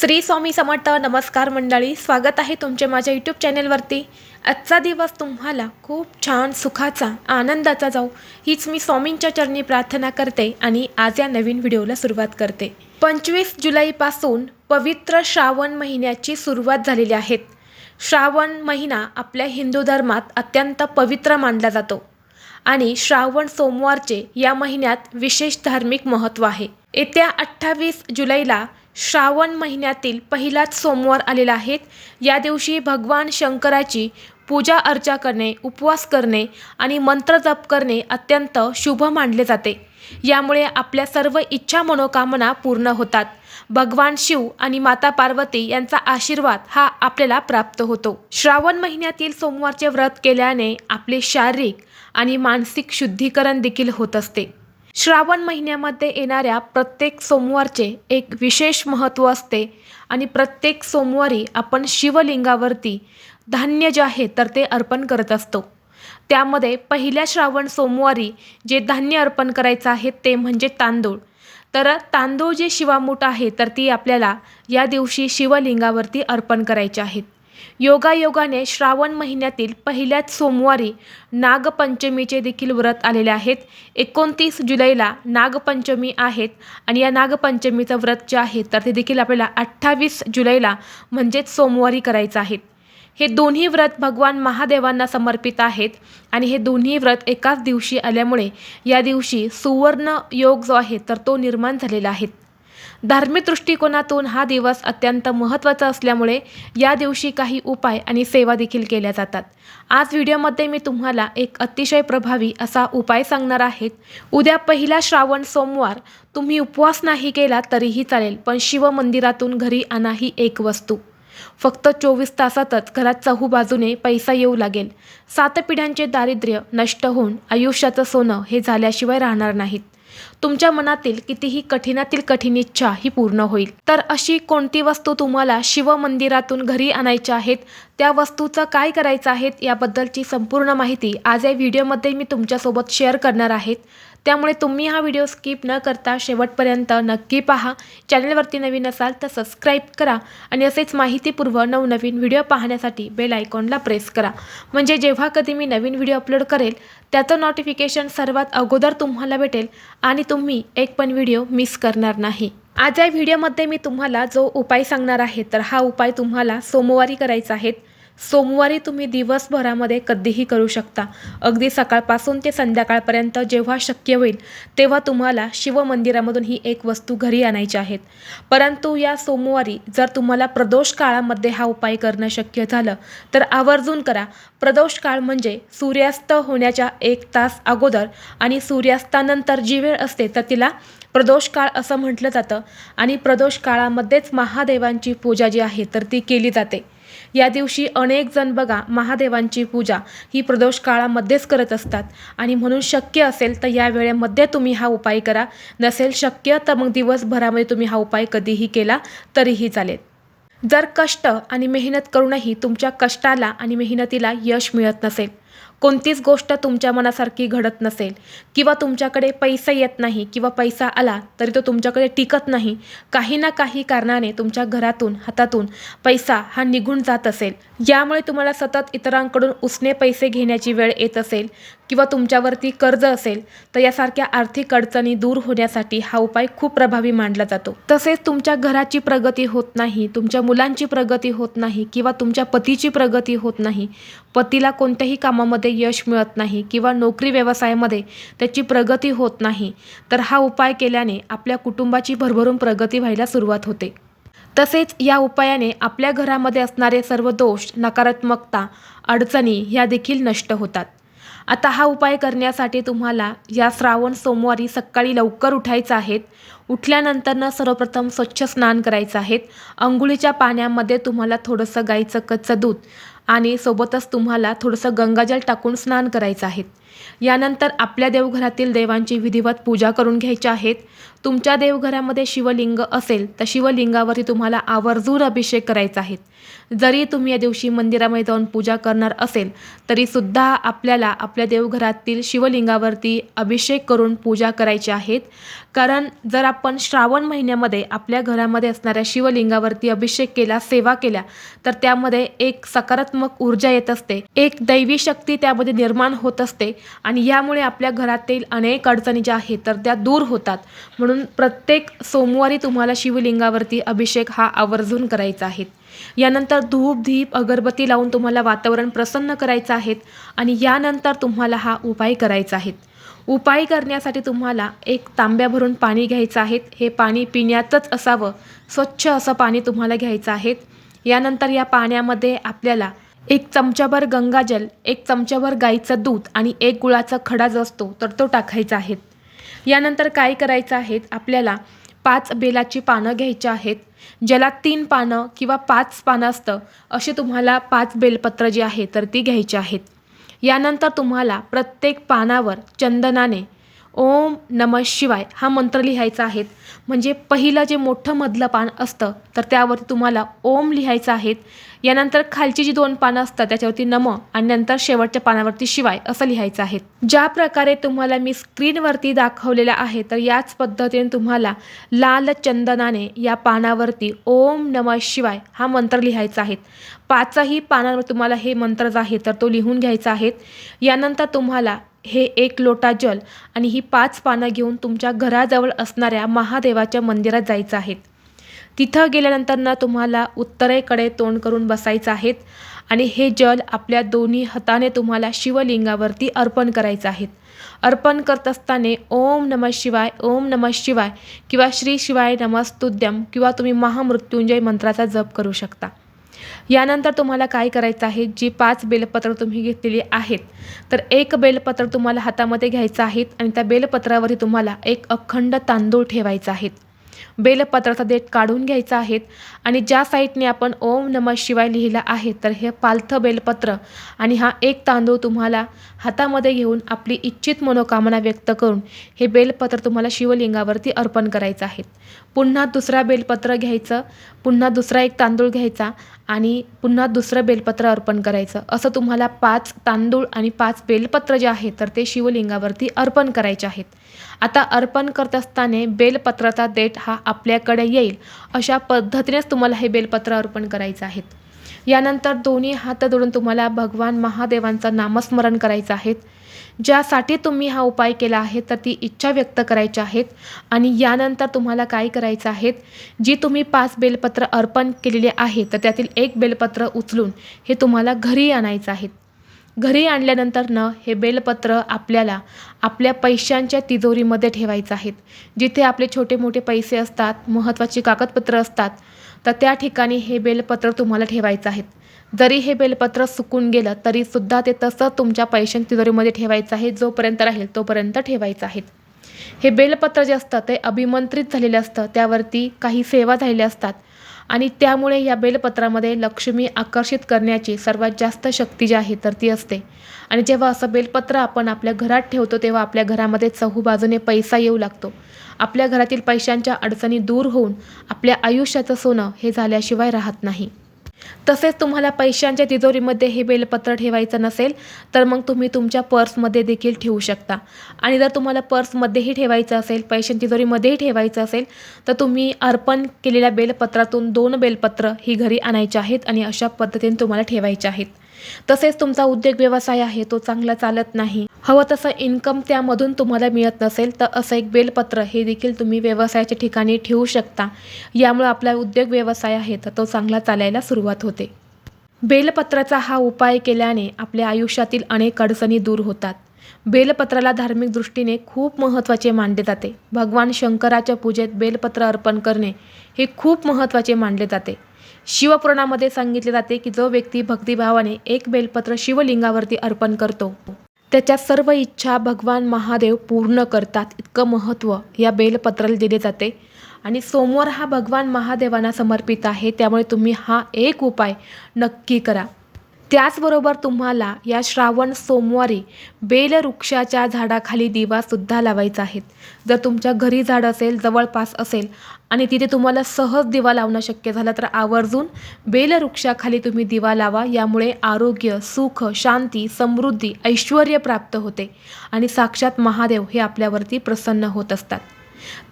श्री स्वामी समर्थ. नमस्कार मंडळी, स्वागत आहे तुमचे माझ्या यूट्यूब चॅनेलवरती. आजचा दिवस तुम्हाला खूप छान सुखाचा आनंदाचा जाऊ हीच मी स्वामींच्या चरणी प्रार्थना करते आणि आज या नवीन व्हिडिओला सुरुवात करते. 25 जुलैपासून पवित्र श्रावण महिन्याची सुरुवात झालेली आहे. श्रावण महिना आपल्या हिंदू धर्मात अत्यंत पवित्र मानला जातो आणि श्रावण सोमवारचे या महिन्यात विशेष धार्मिक महत्त्व आहे. येत्या 28 जुलैला श्रावण महिन्यातील पहिलाच सोमवार आलेला आहे. या दिवशी भगवान शंकराची पूजा अर्चा करणे, उपवास करणे आणि मंत्र जप करणे अत्यंत शुभ मानले जाते. यामुळे आपल्या सर्व इच्छा मनोकामना पूर्ण होतात. भगवान शिव आणि माता पार्वती यांचा आशीर्वाद हा आपल्याला प्राप्त होतो. श्रावण महिन्यातील सोमवारचे व्रत केल्याने आपले शारीरिक आणि मानसिक शुद्धीकरण देखील होत असते. श्रावण महिन्यामध्ये येणाऱ्या प्रत्येक सोमवारचे एक विशेष महत्त्व असते आणि प्रत्येक सोमवारी आपण शिवलिंगावरती धान्य जे आहे तर ते अर्पण करत असतो. त्यामध्ये पहिल्या श्रावण सोमवारी जे धान्य अर्पण करायचं आहे ते म्हणजे तांदूळ. तर तांदूळ जे शिवामूठ आहे तर ती आपल्याला या दिवशी शिवलिंगावरती अर्पण करायचे आहेत. योगायोगाने श्रावण महिन्यातील पहिल्याच सोमवारी नागपंचमीचे देखील व्रत आलेले आहेत. 29 जुलैला नागपंचमी आहेत आणि या नागपंचमीचं व्रत जे आहे तर ते देखील आपल्याला 28 जुलैला म्हणजेच सोमवारी करायचं आहे. हे दोन्ही व्रत भगवान महादेवांना समर्पित आहेत आणि हे दोन्ही व्रत एकाच दिवशी आल्यामुळे या दिवशी सुवर्ण योग जो आहे तर तो निर्माण झालेला आहे. धार्मिक दृष्टिकोनातून हा दिवस अत्यंत महत्त्वाचा असल्यामुळे या दिवशी काही उपाय आणि सेवा देखील केल्या जातात. आज व्हिडिओमध्ये मी तुम्हाला एक अतिशय प्रभावी असा उपाय सांगणार आहे. उद्या पहिला श्रावण सोमवार तुम्ही उपवास नाही केला तरीही चालेल, पण शिव मंदिरातून घरी आणा ही एक वस्तू. फक्त 24 तासातच घरात चहूबाजूने पैसा येऊ लागेल. 7 पिढ्यांचे दारिद्र्य नष्ट होऊन आयुष्याचं सोनं हे झाल्याशिवाय राहणार नाहीत. तुमच्या मनातील कितीही कठीणातील कठीण इच्छा ही पूर्ण होईल. तर अशी कोणती वस्तू तुम्हाला शिव मंदिरातून घरी आणायची आहेत, त्या वस्तूचं काय करायचं आहे याबद्दलची संपूर्ण माहिती आज या व्हिडिओमध्ये मी तुमच्यासोबत शेअर करणार आहे. त्यामुळे तुम्ही हा व्हिडिओ स्किप न करता शेवटपर्यंत नक्की पहा. चॅनलवरती नवीन असाल तर सबस्क्राईब करा आणि असेच माहितीपूर्व नवनवीन व्हिडिओ पाहण्यासाठी बेल आयकॉनला प्रेस करा. म्हणजे जेव्हा कधी मी नवीन व्हिडिओ अपलोड करेल त्याचं नोटिफिकेशन सर्वात अगोदर तुम्हाला भेटेल आणि तुम्ही एक पण व्हिडिओ मिस करणार नाही. आज या व्हिडिओमध्ये मी तुम्हाला जो उपाय सांगणार आहे तर हा उपाय तुम्हाला सोमवारी करायचा आहे. सोमवारी तुम्ही दिवसभरामध्ये कधीही करू शकता. अगदी सकाळपासून ते संध्याकाळपर्यंत जेव्हा शक्य होईल तेव्हा तुम्हाला शिव मंदिरामधून ही एक वस्तू घरी आणायची आहेत. परंतु या सोमवारी जर तुम्हाला प्रदोष काळामध्ये हा उपाय करणं शक्य झालं तर आवर्जून करा. प्रदोष काळ म्हणजे सूर्यास्त होण्याच्या 1 तास अगोदर आणि सूर्यास्तानंतर जी वेळ असते तर तिला प्रदोष काळ असं म्हटलं जातं आणि प्रदोष काळामध्येच महादेवांची पूजा जी आहे तर ती केली जाते. या दिवशी अनेक जण बघा महादेवांची पूजा ही प्रदोष काळामध्येच करत असतात आणि म्हणून शक्य असेल तर या वेळेमध्ये तुम्ही हा उपाय करा. नसेल शक्य तर मग दिवसभरामध्ये तुम्ही हा उपाय कधीही केला तरीही चालेल. जर कष्ट आणि मेहनत करूनही तुमच्या कष्टाला आणि मेहनतीला यश मिळत नसेल, कोणतीच गोष्ट तुमच्या मनासारखी घडत नसेल किंवा तुमच्याकडे पैसा येत नाही किंवा पैसा आला तरी तो तुमच्याकडे टिकत नाही, काही ना काही कारणाने तुमच्या घरातून हातातून पैसा हा निघून जात असेल, यामुळे तुम्हाला सतत इतरांकडून उसने पैसे घेण्याची वेळ येत असेल किंवा तुमच्यावरती कर्ज असेल तर यासारख्या आर्थिक अडचणी दूर होण्यासाठी हा उपाय खूप प्रभावी मानला जातो. तसेच तुमच्या घराची प्रगती होत नाही, तुमच्या मुलांची प्रगती होत नाही किंवा तुमच्या पतीची प्रगती होत नाही, पतीला कोणत्याही कामामध्ये यश मिळत नाही किंवा नोकरी व्यवसायामध्ये त्याची प्रगती होत नाही तर हा उपाय केल्याने आपल्या कुटुंबाची भरभरून प्रगती व्हायला सुरुवात होते. तसेच या उपायाने आपल्या घरामध्ये असणारे सर्व दोष, नकारात्मकता, अडचणी ह्या देखील नष्ट होतात. आता हा उपाय करण्यासाठी तुम्हाला या श्रावण सोमवारी सकाळी लवकर उठायचं आहे. उठल्यानंतरनं सर्वप्रथम स्वच्छ स्नान करायचं आहे. अंघोळीच्या पाण्यामध्ये तुम्हाला थोडंसं गाईचं कच्चं दूध आणि सोबतच तुम्हाला थोडंसं गंगाजल टाकून स्नान करायचं आहे. यानंतर आपल्या देवघरातील देवांची विधिवत पूजा करून घ्यायची आहेत। तुमच्या देवघरामध्ये शिवलिंग असेल तर शिवलिंगावरती तुम्हाला आवर्जून अभिषेक करायचा आहे। जरी तुम्ही या दिवशी मंदिरामध्ये जाऊन पूजा करणार असेल तरीसुद्धा आपल्याला आपल्या देवघरातील शिवलिंगावरती अभिषेक करून पूजा करायची आहेत। कारण जर आपण श्रावण महिन्यामध्ये आपल्या घरामध्ये असणाऱ्या शिवलिंगावरती अभिषेक केला, सेवा केल्या, तर त्यामध्ये एक सकारात्मक ऊर्जा येत असते, एक दैवी शक्ती त्यामध्ये निर्माण होत असते आणि यामुळे आपल्या घरातील अनेक अडचणी ज्या आहेत तर त्या दूर होतात। म्हणून प्रत्येक सोमवारी तुम्हाला शिवलिंगावरती अभिषेक हा आवर्जून करायचा आहे। यानंतर धूप, दीप, अगरबत्ती लावून तुम्हाला वातावरण प्रसन्न करायचं आहे आणि यानंतर तुम्हाला हा उपाय करायचा आहे। उपाय करण्यासाठी तुम्हाला एक तांब्या भरून पाणी घ्यायचं आहे। हे पाणी पिण्याचंच असावं, स्वच्छ असं पाणी तुम्हाला घ्यायचं आहे। यानंतर या पाण्यामध्ये आपल्याला 1 चमचाभर गंगाजल, 1 चमचाभर गाईचं दूध आणि 1 गुळाचा खडा जो असतो तर तो टाकायचा आहे। यानंतर काय करायचं आहे, आपल्याला 5 बेलाची पानं घ्यायची आहेत। ज्याला 3 पानं किंवा 5 पानं असतं असे तुम्हाला 5 बेलपत्र जी आहे तर ती घ्यायची आहेत। यानंतर तुम्हाला प्रत्येक पानावर चंदनाने ओम नमः शिवाय हा मंत्र लिहायचा आहे। म्हणजे पहिलं जे मोठं मधलं पान असतं तर त्यावरती तुम्हाला ओम लिहायचं आहे। यानंतर खालची जी 2 पानं असतात त्याच्यावरती नम आणि नंतर शेवटच्या पानावरती शिवाय असं लिहायचं आहे। ज्या प्रकारे तुम्हाला मी स्क्रीनवरती दाखवलेलं आहे तर याच पद्धतीने तुम्हाला लाल चंदनाने या पानावरती ओम नमः शिवाय हा मंत्र लिहायचा आहे। 5ही पानांवर तुम्हाला हे मंत्र जो आहे तर तो लिहून घ्यायचा आहे। यानंतर तुम्हाला हे 1 लोटा जल आणि ही 5 पानं घेऊन तुमच्या घराजवळ असणाऱ्या महादेवाच्या मंदिरात जायचं आहे। तिथं गेल्यानंतर तुम्हाला उत्तरेकडे तोंड करून बसायचं आहे आणि हे जल आपल्या दोन्ही हाताने तुम्हाला शिवलिंगावरती अर्पण करायचं आहे। अर्पण करत असताना ओम नमः शिवाय, ओम नमः शिवाय किंवा श्री शिवाय नमस्तुभ्यं किंवा तुम्ही महामृत्युंजय मंत्राचा जप करू शकता। यानंतर तुम्हाला काय करायचं आहे, जी 5 बेलपत्र तुम्ही घेतलेली आहेत तर 1 बेलपत्र तुम्हाला हातामध्ये घ्यायचं आहे आणि त्या बेलपत्रावरती तुम्हाला 1 अखंड तांदूळ ठेवायचा आहे। बेलपत्राचा देठ काढून घ्यायचा आहे आणि ज्या साईडने आपण ओम नमः शिवाय लिहिलं आहे तर हे पालथं बेलपत्र आणि हा 1 तांदूळ तुम्हाला हातामध्ये घेऊन आपली इच्छित मनोकामना व्यक्त करून हे बेलपत्र तुम्हाला शिवलिंगावरती अर्पण करायचं आहे। पुन्हा दुसरा बेलपत्र घ्यायचं, पुन्हा दुसरा 1 तांदूळ घ्यायचा आणि पुन्हा दुसरं बेलपत्र अर्पण करायचं। असं तुम्हाला 5 तांदूळ आणि 5 बेलपत्र जे आहे तर ते शिवलिंगावरती अर्पण करायचे आहेत। आता अर्पण करत असताना बेलपत्राचा देठ हा आपल्याकडे येईल अशा पद्धतीनेच तुम्हाला हे बेलपत्र अर्पण करायचं आहे। यानंतर दोन्ही हात जोडून तुम्हाला भगवान महादेवांचं नामस्मरण करायचं आहे। ज्यासाठी तुम्ही हा उपाय केला आहे तर ती इच्छा व्यक्त करायची आहेत आणि यानंतर तुम्हाला काय करायचं आहे, जी तुम्ही 5 बेलपत्र अर्पण केलेले आहे तर त्यातील 1 बेलपत्र उचलून हे तुम्हाला घरी आणायचं आहे। घरी आणल्यानंतर हे बेलपत्र आपल्याला आपल्या पैशांच्या तिजोरीमध्ये ठेवायचं आहे। जिथे आपले छोटे मोठे पैसे असतात, महत्त्वाची कागदपत्र असतात तर त्या ठिकाणी हे बेलपत्र तुम्हाला ठेवायचं आहे। जरी हे बेलपत्र सुकून गेलं तरीसुद्धा ते तसं तुमच्या पैशांच्या तिजोरीमध्ये ठेवायचं आहे, जोपर्यंत राहील तोपर्यंत ठेवायचं आहे। हे बेलपत्र जे असतं ते अभिमंत्रित झालेलं असतं, त्यावरती काही सेवा झालेल्या असतात आणि त्यामुळे या बेलपत्रामध्ये लक्ष्मी आकर्षित करण्याची सर्वात जास्त शक्ती जी आहे तर ती असते। आणि जेव्हा असं बेलपत्र आपण आपल्या घरात ठेवतो तेव्हा आपल्या घरामध्ये चहूबाजूने पैसा येऊ लागतो। आपल्या घरातील पैशांच्या अडचणी दूर होऊन आपल्या आयुष्याचं सोनं हे झाल्याशिवाय राहत नाही। तसेच तुम्हाला पैशांच्या तिजोरीमध्ये हे बेलपत्र ठेवायचं नसेल तर मग तुम्ही तुमच्या पर्समध्ये देखील ठेवू शकता। आणि जर तुम्हाला पर्समध्येही ठेवायचं असेल, पैशांच्या तिजोरीमध्येही ठेवायचं असेल तर तुम्ही अर्पण केलेल्या बेलपत्रातून 2 बेलपत्र ही घरी आणायची आहेत आणि अशा पद्धतीने तुम्हाला ठेवायचे आहेत। तसेच तुमचा उद्योग व्यवसाय आहे तो चांगला चालत नाही, हवं तसं इन्कम त्यामधून तुम्हाला मिळत नसेल तर असं 1 बेलपत्र हे देखील तुम्ही व्यवसायाच्या ठिकाणी ठेवू शकता। यामुळे आपला उद्योग व्यवसाय आहे तर तो चांगला चालायला सुरुवात होते। बेलपत्राचा हा उपाय केल्याने आपल्या आयुष्यातील अनेक अडचणी दूर होतात। बेलपत्राला धार्मिक दृष्टीने खूप महत्त्वाचे मानले जाते। भगवान शंकराच्या पूजेत बेलपत्र अर्पण करणे हे खूप महत्त्वाचे मानले जाते। शिवपुराणामध्ये सांगितले जाते की जो व्यक्ती भक्तिभावाने 1 बेलपत्र शिवलिंगावरती अर्पण करतो त्याच्या सर्व इच्छा भगवान महादेव पूर्ण करतात। इतकं महत्त्व या बेलपत्राला दिले जाते आणि सोमवार हा भगवान महादेवांना समर्पित आहे, त्यामुळे तुम्ही हा एक उपाय नक्की करा। त्याचबरोबर तुम्हाला या श्रावण सोमवारी बेलवृक्षाच्या झाडाखाली दिवासुद्धा लावायचा आहे. जर तुमच्या घरी झाड असेल, जवळपास असेल आणि तिथे तुम्हाला सहज दिवा लावणं शक्य झालं तर आवर्जून बेलवृक्षाखाली तुम्ही दिवा लावा. यामुळे आरोग्य, सुख, शांती, समृद्धी, ऐश्वर्य प्राप्त होते आणि साक्षात महादेव हे आपल्यावरती प्रसन्न होत असतात.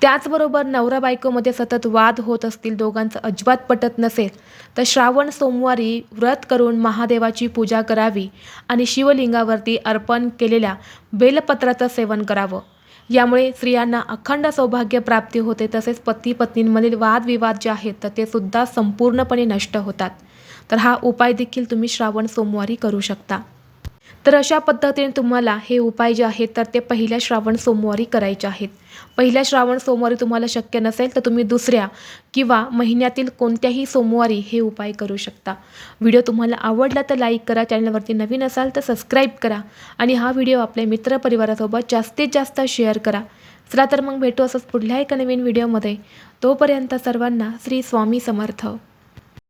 त्याचबरोबर नवरा बायकोमध्ये सतत वाद होत असतील, दोघांचं अजिबात पटत नसेल, तर श्रावण सोमवारी व्रत करून महादेवाची पूजा करावी आणि शिवलिंगावरती अर्पण केलेल्या बेलपत्राचं सेवन करावं. यामुळे स्त्रियांना अखंड सौभाग्य प्राप्ती होते. तसेच पती पत्नींमधील वादविवाद जे आहेत तर ते सुद्धा संपूर्णपणे नष्ट होतात. तर हा उपाय देखील तुम्ही श्रावण सोमवारी करू शकता. तर अशा पद्धतीने तुम्हाला हे उपाय जे आहेत तर ते पहिल्या श्रावण सोमवारी करायचे आहेत. पहिल्या श्रावण सोमवारी तुम्हाला शक्य नसेल तर तुम्ही दुसऱ्या किंवा महिन्यातील कोणत्याही सोमवारी हे उपाय करू शकता. व्हिडिओ तुम्हाला आवडला तर लाईक करा, चॅनलवरती नवीन असाल तर सबस्क्राईब करा आणि हा व्हिडिओ आपल्या मित्रपरिवारासोबत जास्तीत जास्त शेअर करा. चला तर मग भेटू असंच पुढल्या एका नवीन व्हिडिओमध्ये. तोपर्यंत सर्वांना श्री स्वामी समर्थ.